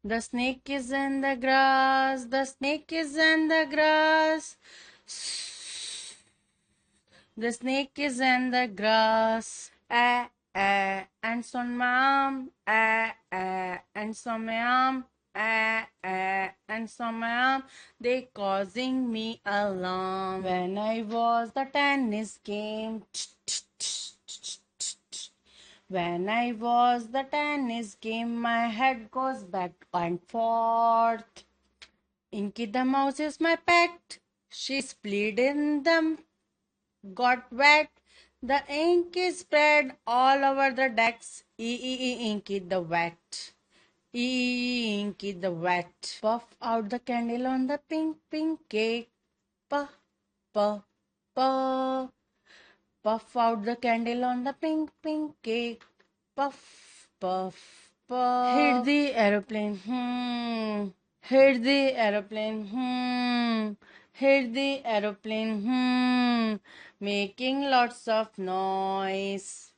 The snake is in the grass. The snake is in the grass. The snake is in the grass. And so ma'am. And so ma'am. And so ma'am. They causing me alarm. When I was the tennis game. When I was the tennis game, my head goes back and forth. Inky the mouse is my pet. She split in the got wet. The ink is spread all over the decks. Inky the wet. Inky the wet. Puff out the candle on the pink cake. Puff, puff, puff. Puff out the candle on the pink cake. Puff, puff, puff. Hit the aeroplane. Hit the aeroplane. Hit the aeroplane. Making lots of noise.